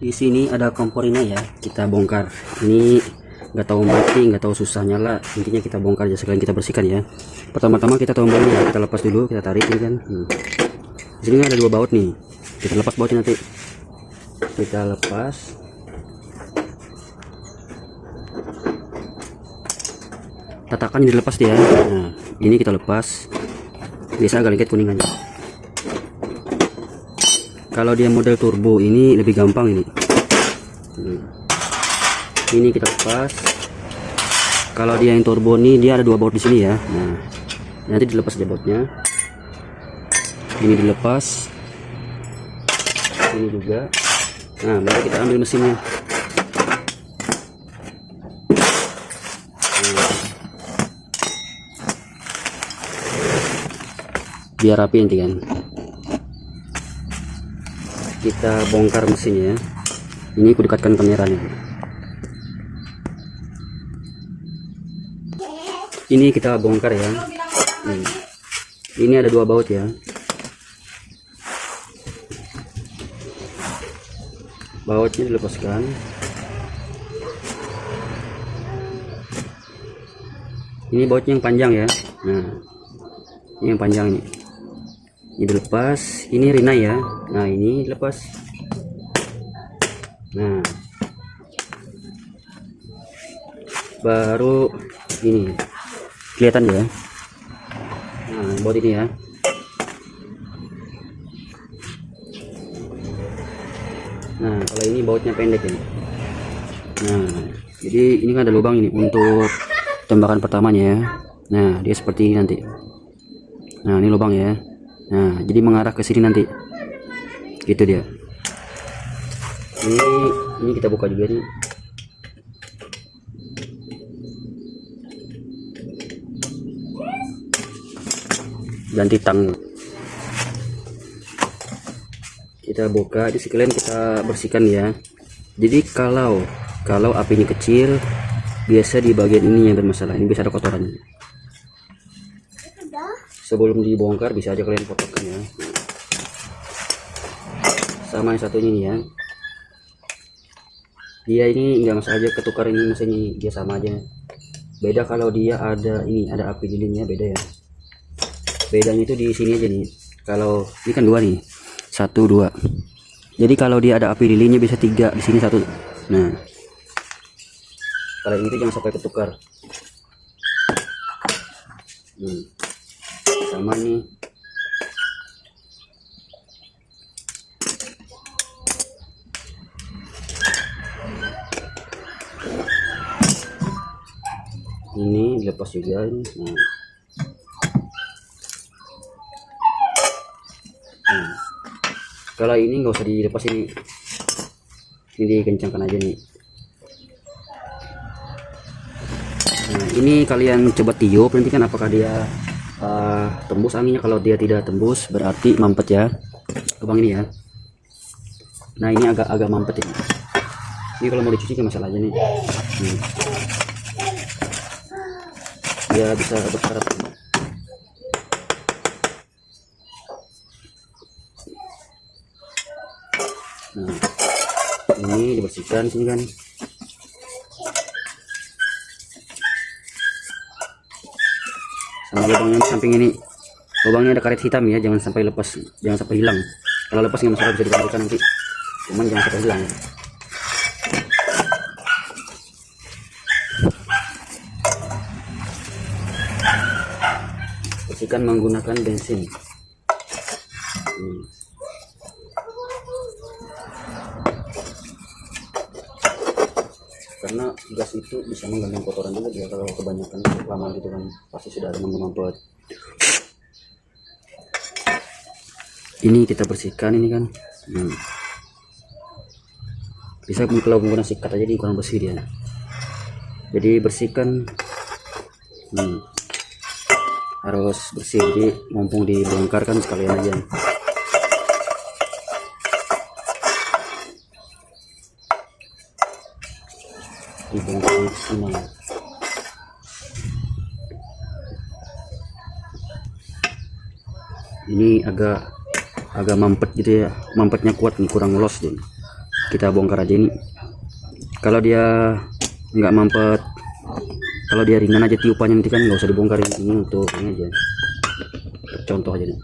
Di sini ada kompor ini ya, kita bongkar. Ini nggak tahu mati, nggak tahu susah nyala. Intinya kita bongkar aja, sekalian kita bersihkan ya. Pertama-tama kita tombolnya ya, kita lepas dulu, kita tarik ini kan. Di sini ada 2 baut nih, kita lepas bautnya nanti. Kita lepas. Tatakan ini dilepas dia. Nah, ini kita lepas. Biasa agak lengket kuning aja. Kalau dia model turbo ini lebih gampang ini. Ini kita lepas. Kalau dia yang turbo ini dia ada 2 baut di sini ya. Nah, nanti dilepas aja bautnya. Ini dilepas. Ini juga. Nah, mari kita ambil mesinnya. Biar rapi nanti kan. Kita bongkar mesinnya. Ini aku dekatkan kameranya. Ini kita bongkar ya. Ini ada 2 baut ya. Bautnya dilepaskan. Ini bautnya yang panjang ya. Nah, ini yang panjang ini. Ini dilepas. Ini rina ya. Nah, ini dilepas. Nah, baru ini kelihatan ya. Nah, baut ini ya. Nah, kalau ini bautnya pendek ya. Nah, jadi ini kan ada lubang ini untuk tembakan pertamanya ya. Nah, dia seperti ini nanti. Nah, ini lubang ya. Nah, jadi mengarah ke sini nanti. Gitu dia. Ini kita buka juga nih. Ganti tang. Kita buka, di sekalian kita bersihkan ya. Jadi kalau apinya kecil, biasa di bagian ini yang bermasalah. Ini bisa ada kotorannya. Sebelum dibongkar bisa aja kalian potongkan ya. Sama yang satunya nih ya. Dia ini enggak masalah aja ketukar ini mesinnya, dia sama aja. Beda kalau dia ada ini, ada api lilinnya beda ya. Bedanya itu di sini aja nih. Kalau ini kan 2 nih. 1 2. Jadi kalau dia ada api lilinnya bisa 3, di sini 1. Nah. Kalau ini tuh jangan sampai ketukar. Sama nih. Ini dilepas juga ini. Nah. Kalau ini nggak usah dilepas ini dikencangkan aja nih. Nah, ini kalian coba tiup nanti kan apakah dia tembus anginnya. Kalau dia tidak tembus berarti mampet ya lubang ini ya. Nah, ini agak mampet ini. Ini kalau mau dicuci kan masalahnya nih. Dia bisa berkarat. Nah, ini dibersihkan sini kan. Sama lubang yang samping ini, lubangnya ada karet hitam ya, jangan sampai lepas, jangan sampai hilang. Kalau lepas nggak masalah, bisa dikembalikan nanti, cuman jangan sampai hilang. Bersihkan menggunakan bensin. Karena gas itu bisa mengganggu kotoran juga ya, kalau kebanyakan lama gitu kan pasti sudah ada mampet. Ini kita bersihkan ini kan. Bisa kalau menggunakan sikat aja di kurang bersih dia. Jadi bersihkan. Harus bersih, jadi mumpung dibongkar kan sekalian aja. Dibongkar semua. Ini agak mampet gitu ya, mampetnya kuat nih, kurang los deh. kita bongkar aja ini. Kalau dia nggak mampet, kalau dia ringan aja tiupannya nanti kan nggak usah dibongkar. Ini untuk ini aja, contoh aja nih.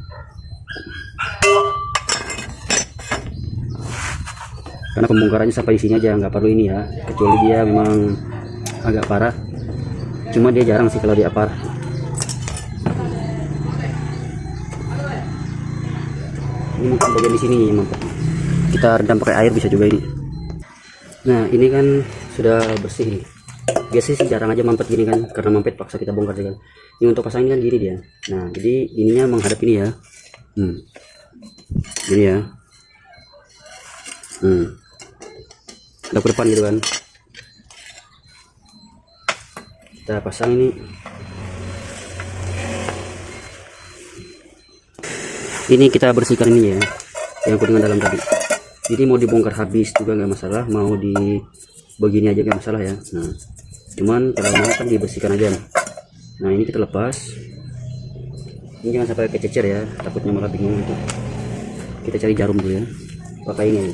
Karena pembongkarannya sampai di sini aja, nggak perlu ini ya, kecuali dia memang agak parah. Cuma dia jarang sih kalau dia parah. Ini mungkin bagian di sini mampet. Kita rendam pakai air bisa juga ini. Nah ini kan sudah bersih nih. Biasanya sih jarang aja mampet gini kan, karena mampet paksa kita bongkar juga. Ini untuk pasang ini kan gini dia. Nah jadi ininya menghadap ini ya. Gini ya. Udah ke depan gitu kan. Kita pasang ini. Ini kita bersihkan ini ya, yang kuningan dalam tadi. Jadi mau dibongkar habis juga nggak masalah, mau di begini aja nggak masalah ya. Nah cuman kalau mau kan dibersihkan aja. Nah ini kita lepas. Ini jangan sampai kececer ya, takutnya malah bingung itu. Kita cari jarum dulu ya, pakai ini.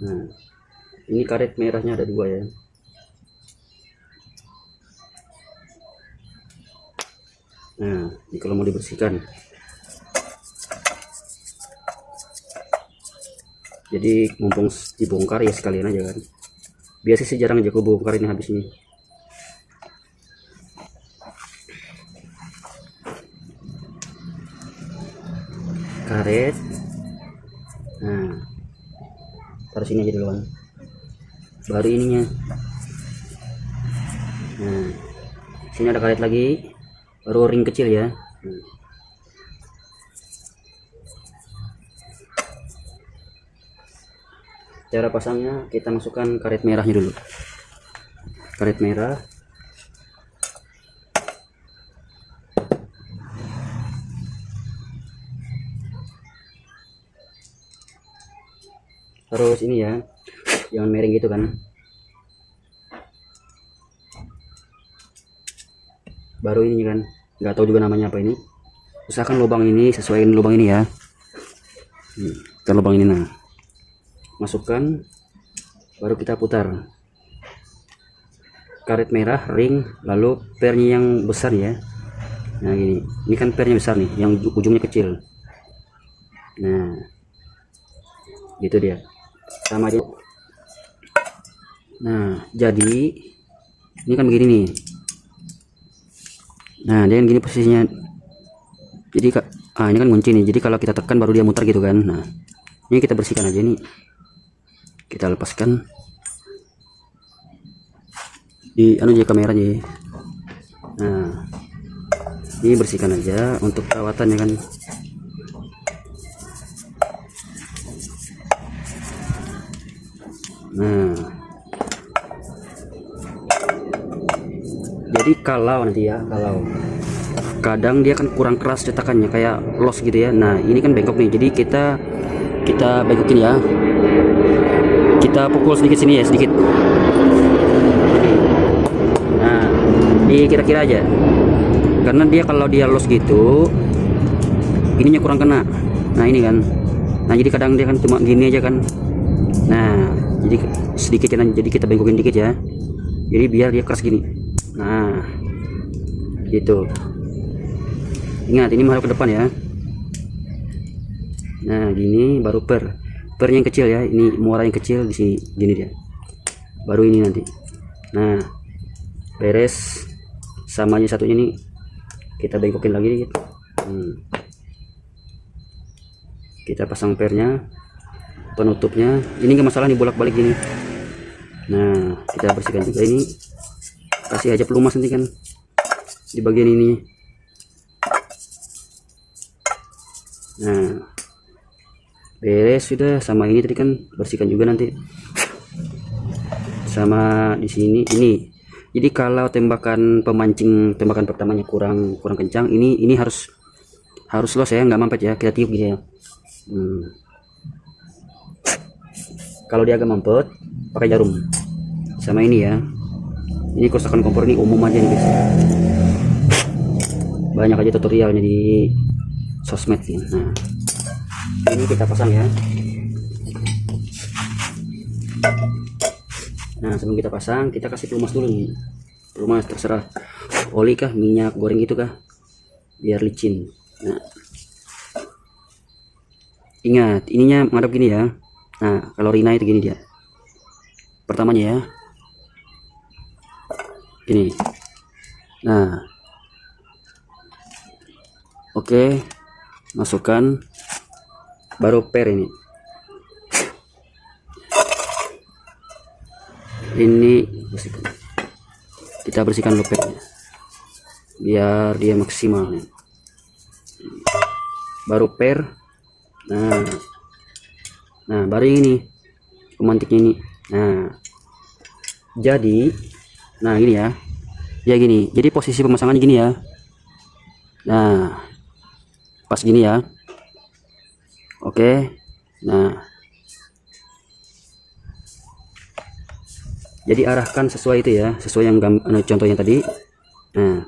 Nah ini karet merahnya ada 2 ya. Nah ini kalau mau dibersihkan, jadi mumpung dibongkar ya sekalian aja kan. Biasa sih jarang aja aku bongkar ini habis ini. Karet, nah taruh sini aja duluan, baru ininya. Nah sini ada karet lagi, baru ring kecil ya. Cara pasangnya, kita masukkan karet merahnya dulu. Karet merah. Terus ini ya, jangan miring gitu kan. Baru ini kan, nggak tahu juga namanya apa ini. Usahakan lubang ini sesuaiin lubang ini ya. Kita lubang ini, nah masukkan, baru kita putar karet merah ring, lalu pernya yang besar ya. Nah ini kan pernya besar nih, yang ujungnya kecil. Nah gitu dia, sama aja. Nah jadi ini kan begini nih. Nah dia gini posisinya. Jadi ini kan kunci nih, jadi kalau kita tekan baru dia muter gitu kan. Nah ini kita bersihkan aja nih, kita lepaskan di aja kameranya. Nah ini bersihkan aja untuk perawatannya kan. Nah jadi kalau nanti ya, kalau kadang dia kan kurang keras cetakannya, kayak los gitu ya. Nah ini kan bengkok nih, jadi kita bengkokin ya, kita pukul sedikit sini ya, sedikit. Nah ini kira-kira aja, karena dia kalau dia los gitu ininya kurang kena. Nah ini kan, nah jadi kadang dia kan cuma gini aja kan. Nah jadi sedikit ya, jadi kita bengkokin dikit ya, jadi biar dia keras gini. Nah gitu, ingat ini menghadap ke depan ya. Nah gini baru pernya yang kecil ya, ini muara yang kecil di sini gini dia, baru ini nanti. Nah beres, sama aja satunya ini kita bengkokin lagi dikit. Kita pasang pernya, penutupnya ini nggak masalah nih, bolak-balik gini. Nah kita bersihkan juga ini, kasih aja pelumas nanti kan di bagian ini. Nah beres sudah, sama ini tadi kan bersihkan juga nanti, sama di sini ini. Jadi kalau tembakan tembakan pertamanya kurang kencang, ini harus los ya, nggak mampet ya, kita tiup gitu ya. Kalau dia agak mampet pakai jarum. Sama ini ya, ini kerusakan kompor ini umum aja nih guys, banyak aja tutorialnya di sosmed nih. Nah ini kita pasang ya. Nah, sebelum kita pasang, kita kasih pelumas dulu nih. Pelumas terserah oli kah, minyak goreng gitu kah, biar licin. Nah, ingat ininya menghadap gini ya. Nah, kalau Rina itu gini dia. Pertamanya ya, ini. Nah, oke, masukkan, baru per ini. Ini bersihkan. Kita bersihkan lopetnya biar dia maksimal. Baru per. Nah, baru ini pemantiknya ini. Nah, jadi, nah gini ya, gini. Jadi posisi pemasangannya gini ya. Nah, pas gini ya. Oke. Nah, jadi arahkan sesuai itu ya, sesuai yang contohnya tadi. Nah,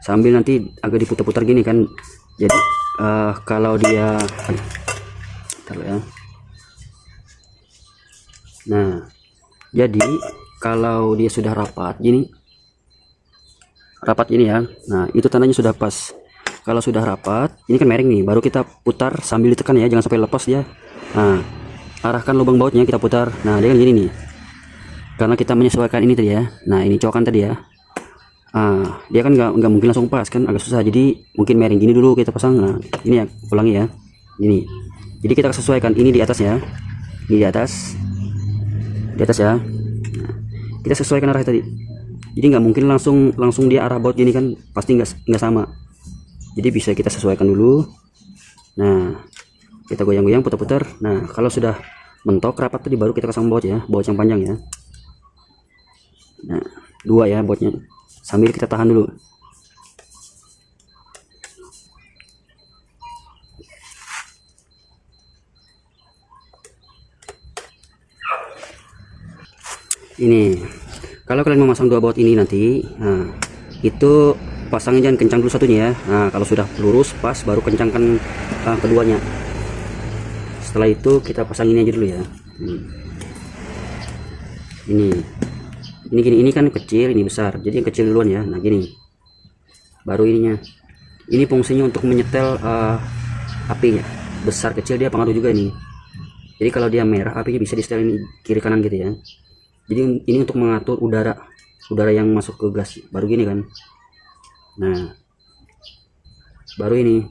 sambil nanti agak diputar-putar gini kan. Jadi kalau dia ya. Nah, jadi kalau dia sudah rapat gini, ya. Nah, itu tandanya sudah pas. Kalau sudah rapat, ini kan miring nih, baru kita putar sambil ditekan ya, jangan sampai lepas dia. Nah, arahkan lubang bautnya, kita putar. Nah, dia kan gini nih, karena kita menyesuaikan ini tadi ya. Nah, ini cowokan tadi ya. Dia kan nggak mungkin langsung pas kan, agak susah. Jadi mungkin miring gini dulu kita pasang. Nah, ini ya, ulangi ya, ini. Jadi kita sesuaikan ini di atasnya, ini di atas ya. Nah, kita sesuaikan arah tadi. Jadi nggak mungkin langsung dia arah baut gini kan, pasti nggak sama. Jadi bisa kita sesuaikan dulu. Nah, kita goyang-goyang, putar-putar. Nah, kalau sudah mentok rapat tadi, baru kita pasang baut ya, baut yang panjang ya. Nah, 2 ya bautnya, sambil kita tahan dulu. Ini kalau kalian memasang 2 baut ini nanti, nah, itu pasangnya jangan kencang dulu satunya ya. Nah, kalau sudah lurus pas, baru kencangkan keduanya. Setelah itu kita pasang ini aja dulu ya. Ini gini, ini kan kecil, ini besar, jadi yang kecil duluan ya. Nah, gini, baru ininya. Ini fungsinya untuk menyetel apinya, besar kecil dia pengaruh juga ini. Jadi kalau dia merah, apinya bisa di setel ini kiri kanan gitu ya. Jadi ini untuk mengatur udara yang masuk ke gas, baru gini kan. Nah, baru ini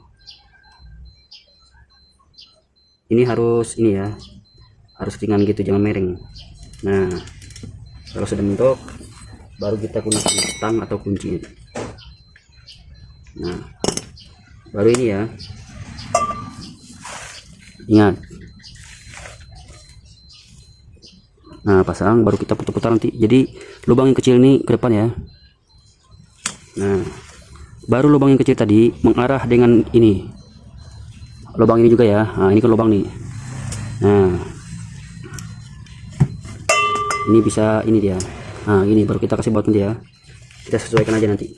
harus ini ya, harus ringan gitu, jangan miring. Nah, kalau sudah mentok, baru kita gunakan tang atau kunci. Nah, baru ini ya, ingat. Nah, pasang, baru kita putar-putar nanti. Jadi lubang yang kecil ini ke depan ya. Nah, baru lubang yang kecil tadi mengarah dengan ini, lubang ini juga ya. Nah, ini ke lubang nih. Nah, ini bisa ini dia. Nah, ini baru kita kasih baut nanti ya. Kita sesuaikan aja nanti.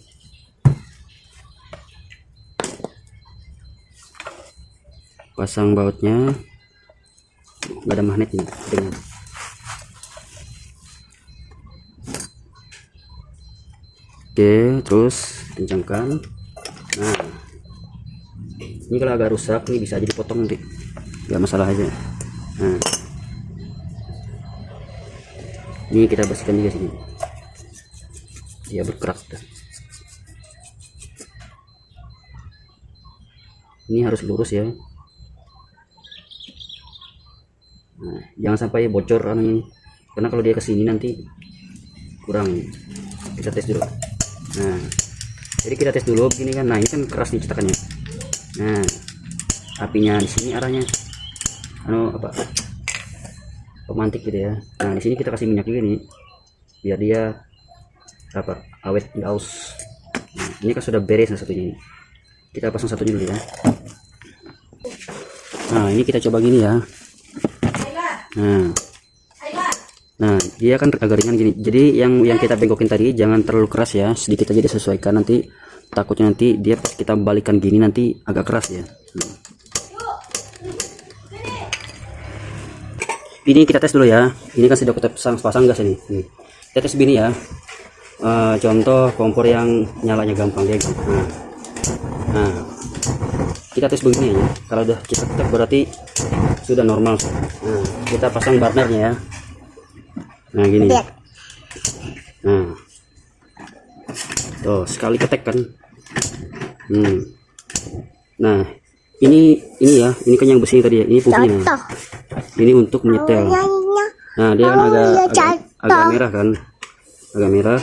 Pasang bautnya, nggak ada magnetnya dengan. Oke, terus kencangkan. Nah, ini kalau agak rusak ini bisa aja dipotong nanti, nggak masalah aja. Nah, ini kita bersihkan juga sini, dia berkerak. Ini harus lurus ya. Nah, jangan sampai bocor ini, karena kalau dia kesini nanti kurang. Kita tes dulu. Nah, jadi kita tes dulu begini kan. Nah, ini kan keras nih cetakannya. Nah, apinya di sini arahnya pemantik gitu ya. Nah, di sini kita kasih minyak juga nih, biar dia awet aus. Nah, ini kan sudah beres. Nah, satunya kita pasang satunya dulu ya. Nah, ini kita coba gini ya. Nah, dia kan agak ringan gini. Jadi yang kita bengkokin tadi jangan terlalu keras ya, sedikit aja disesuaikan. Nanti takutnya nanti dia pas kita balikan gini nanti agak keras ya. ini kita tes dulu ya. Ini kan sudah kita pasang gas ini. Nih. Kita tes begini ya. Contoh kompor yang nyalanya gampang dia. Nah, kita tes begini ya. Kalau udah kita ketek berarti sudah normal. Nah, kita pasang burnernya ya. Nah, gini. Nah, tuh sekali ketek kan. Nah, ini ya. Ini kan yang besi tadi ya. Ini fungsinya. Ini untuk menyetel. Nah, dia kan agak merah kan. Agak merah.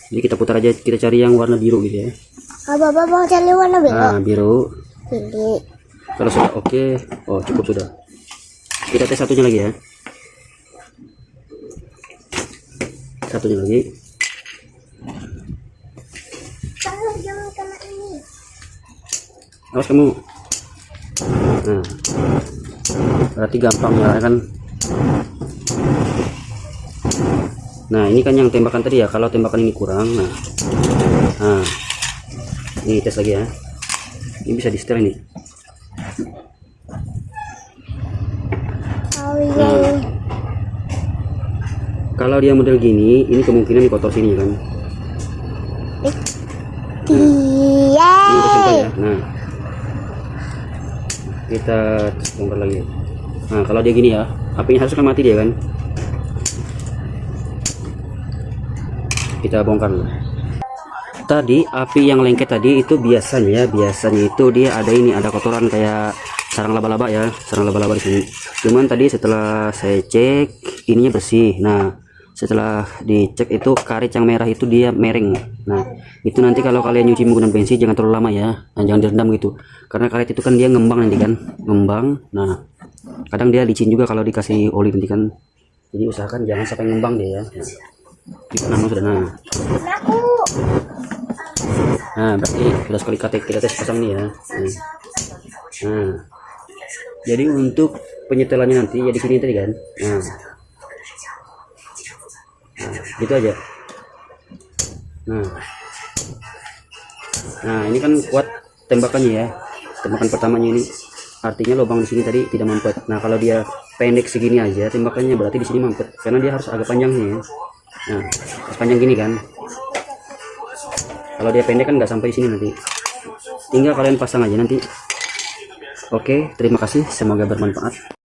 Jadi kita putar aja, kita cari yang warna biru gitu ya. Abang cari warna biru. Nah, biru. Ini. Kalau sudah oke, oh cukup sudah. Kita tes satunya lagi ya. Satunya lagi. Jangan kena ini. Awas kamu. Nah, berarti gampang ya kan. Nah, ini kan yang tembakan tadi ya. Kalau tembakan ini kurang, nah, ini tes lagi ya. Ini bisa di setel ini. Nah, kalau dia model gini, ini kemungkinan di kotor sini kan. Ini udah simpan ya. Nah, kita bongkar lagi. Nah, kalau dia gini ya, apinya harus kan mati dia kan. Kita bongkar dulu. Tadi api yang lengket tadi itu biasanya itu dia ada kotoran kayak sarang laba-laba ya, sarang laba-laba di sini. Cuman tadi setelah saya cek ininya bersih. Nah, setelah dicek itu karet yang merah itu dia mereng. Nah, itu nanti kalau kalian nyuci menggunakan bensin jangan terlalu lama ya. Nah, jangan direndam gitu. Karena karet itu kan dia ngembang nanti kan, ngembang. Nah, kadang dia licin juga kalau dikasih oli nanti kan. Jadi usahakan jangan sampai ngembang dia ya. Kita sudah nah, berarti sudah sekali kita tes pasang nih ya. Nah, jadi untuk penyetelannya nanti ya di sini tadi kan. Nah, gitu aja. Nah, ini kan kuat tembakannya ya. Tembakan pertamanya ini artinya lubang di sini tadi tidak mampet. Nah, kalau dia pendek segini aja tembakannya berarti di sini mampet karena dia harus agak panjang nih ya. Nah, panjang gini kan. Kalau dia pendek kan nggak sampai sini nanti. Tinggal kalian pasang aja nanti. Oke, terima kasih. Semoga bermanfaat.